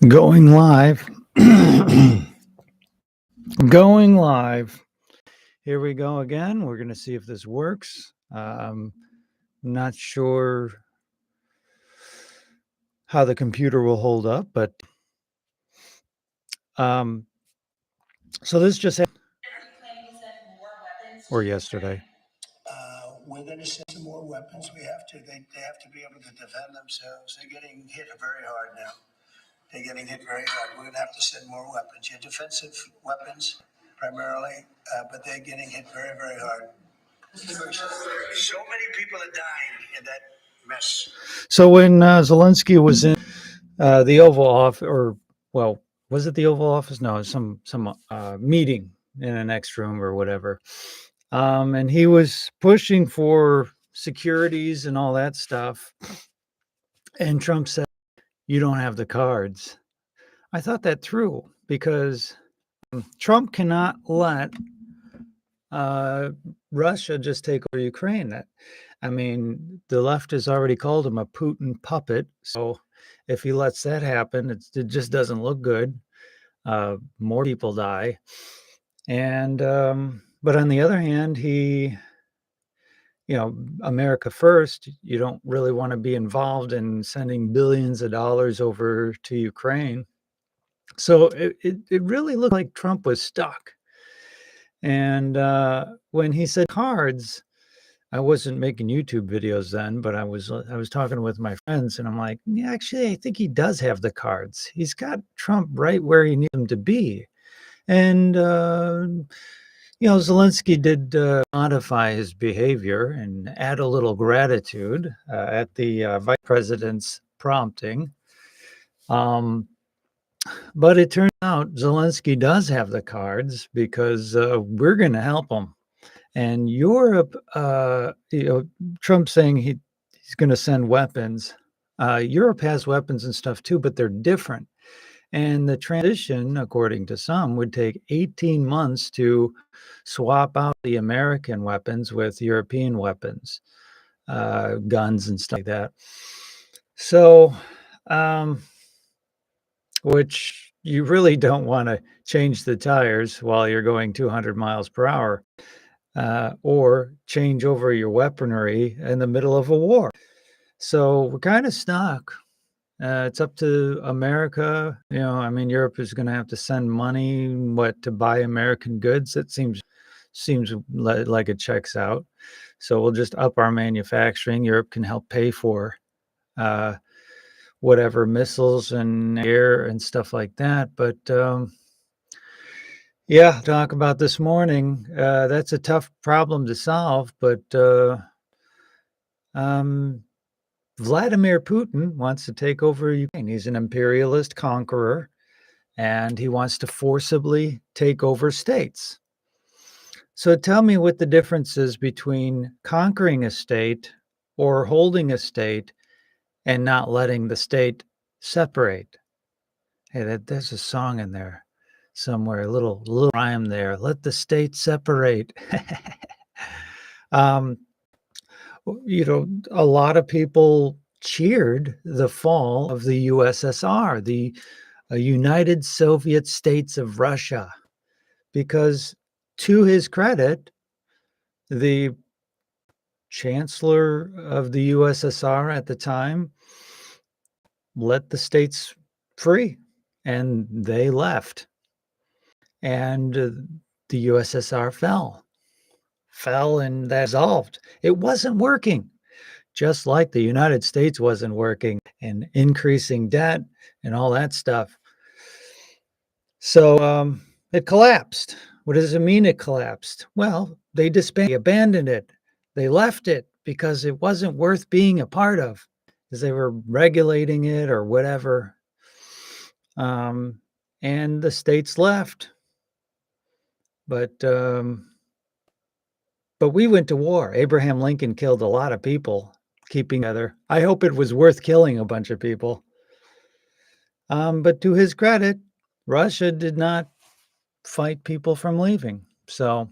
Going live. Going live. Here we go again. We're going to see if this works. Not sure how the computer will hold up, but so this just happened, or yesterday. We're going to send some more weapons. They have to be able to defend themselves. They're getting hit very hard now. They're getting hit very hard. We're going to have to send more weapons. Your defensive weapons primarily, but they're getting hit very, very hard. So many people are dying in that mess. So when Zelensky was in the Oval Office, or well, was it the Oval Office? No, it was some meeting in the next room or whatever. And he was pushing for securities and all that stuff. And Trump said, "You don't have the cards." I thought that through because Trump cannot let Russia just take over Ukraine. The left has already called him a Putin puppet. So if he lets that happen, it just doesn't look good. More people die. And but on the other hand, America first, you don't really want to be involved in sending billions of dollars over to Ukraine. So it really looked like Trump was stuck. And when he said cards, I wasn't making YouTube videos then, but I was talking with my friends, and I'm like, yeah, actually, I think he does have the cards. He's got Trump right where he needs him to be. And Zelensky did modify his behavior and add a little gratitude at the vice president's prompting. But it turns out Zelensky does have the cards because we're going to help him. And Europe, Trump saying he's going to send weapons. Europe has weapons and stuff too, but they're different. And the transition, according to some, would take 18 months to swap out the American weapons with European weapons, guns and stuff like that. So, which you really don't want to change the tires while you're going 200 miles per hour. Or change over your weaponry in the middle of a war. So we're kind of stuck. It's up to America. Europe is going to have to send money, to buy American goods. That seems like it checks out. So we'll just up our manufacturing. Europe can help pay for whatever missiles and air and stuff like that. But yeah, talk about this morning. That's a tough problem to solve, but Vladimir Putin wants to take over Ukraine. He's an imperialist conqueror, and he wants to forcibly take over states. So tell me what the difference is between conquering a state or holding a state and not letting the state separate. Hey, there's a song in there somewhere, a little rhyme there. Let the state separate. A lot of people cheered the fall of the USSR, the United Soviet States of Russia, because to his credit, the chancellor of the USSR at the time let the states free, and they left. And the USSR fell and that dissolved. It wasn't working, just like the United States wasn't working, and increasing debt and all that stuff. So it collapsed. What does it mean it collapsed? Well, they disbanded, they abandoned it. They left it because it wasn't worth being a part of, because they were regulating it or whatever. And the states left. But we went to war. Abraham Lincoln killed a lot of people keeping together. I hope it was worth killing a bunch of people. But to his credit, Russia did not fight people from leaving. So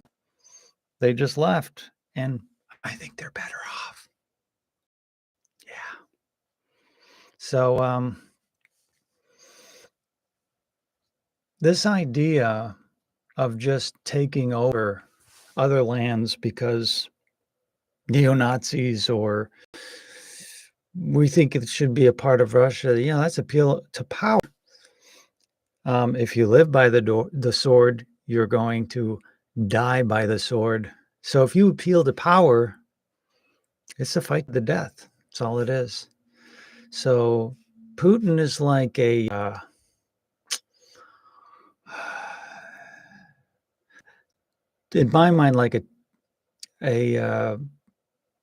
they just left. And I think they're better off. Yeah. So This idea of just taking over other lands because neo-Nazis or we think it should be a part of Russia, that's appeal to power. If you live by the sword, you're going to die by the sword. So if you appeal to power, it's a fight to the death. That's all it is. So Putin is like in my mind, like a uh,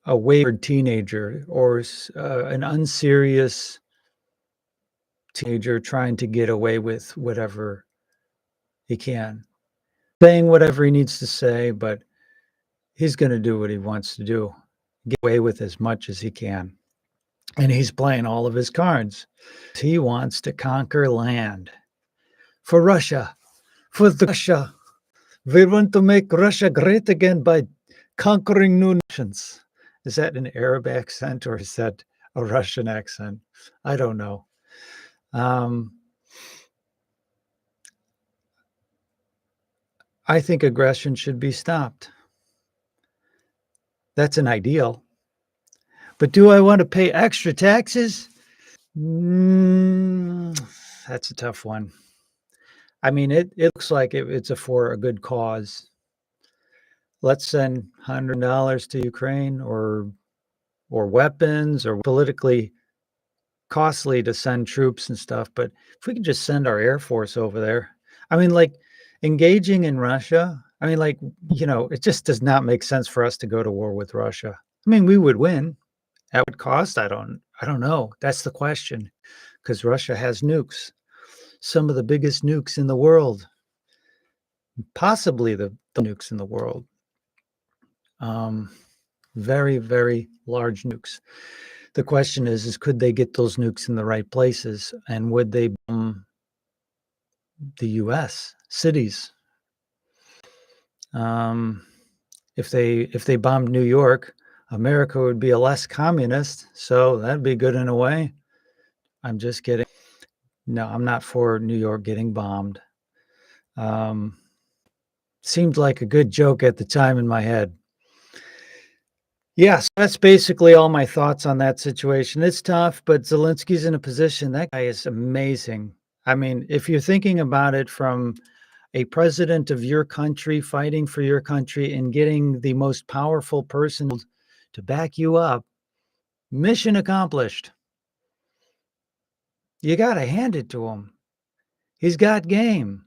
a wayward teenager or an unserious teenager trying to get away with whatever he can, saying whatever he needs to say, but he's going to do what he wants to do, get away with as much as he can. And he's playing all of his cards. He wants to conquer land for Russia, for Russia. We want to make Russia great again by conquering new nations. Is that an Arab accent or is that a Russian accent? I don't know. I think aggression should be stopped. That's an ideal. But do I want to pay extra taxes? That's a tough one. I mean, it looks like it's for a good cause. Let's send $100 to Ukraine or weapons or politically costly to send troops and stuff. But if we could just send our Air Force over there, I mean, like engaging in Russia, I mean, like, it just does not make sense for us to go to war with Russia. I mean, we would win. At what cost? I don't know. That's the question. Because Russia has nukes, some of the biggest nukes in the world, possibly the nukes in the world. Very, very large nukes. The question is could they get those nukes in the right places, and would they bomb the U.S. cities? If they bombed New York, America would be a less communist, so that'd be good in a way. I'm just kidding. No, I'm not for New York getting bombed. Seemed like a good joke at the time in my head. Yes, that's basically all my thoughts on that situation. It's tough, but Zelensky's in a position. That guy is amazing. I mean, if you're thinking about it from a president of your country fighting for your country and getting the most powerful person to back you up, mission accomplished. You got to hand it to him. He's got game.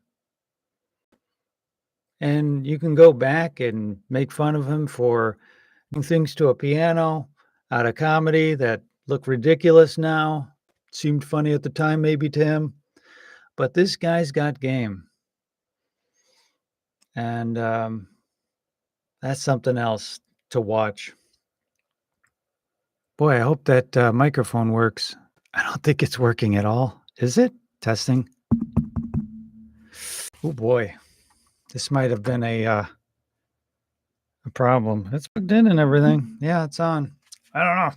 And you can go back and make fun of him for doing things to a piano out of comedy that look ridiculous now. Seemed funny at the time, maybe to him. But this guy's got game. And that's something else to watch. Boy, I hope that microphone works. I don't think it's working at all. Is it? Testing. Oh boy, this might have been a problem. It's plugged in and everything. Yeah, it's on. I don't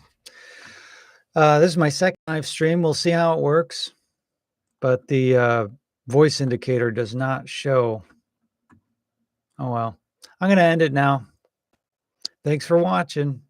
know. This is my second live stream. We'll see how it works. But the voice indicator does not show. Oh well. I'm going to end it now. Thanks for watching.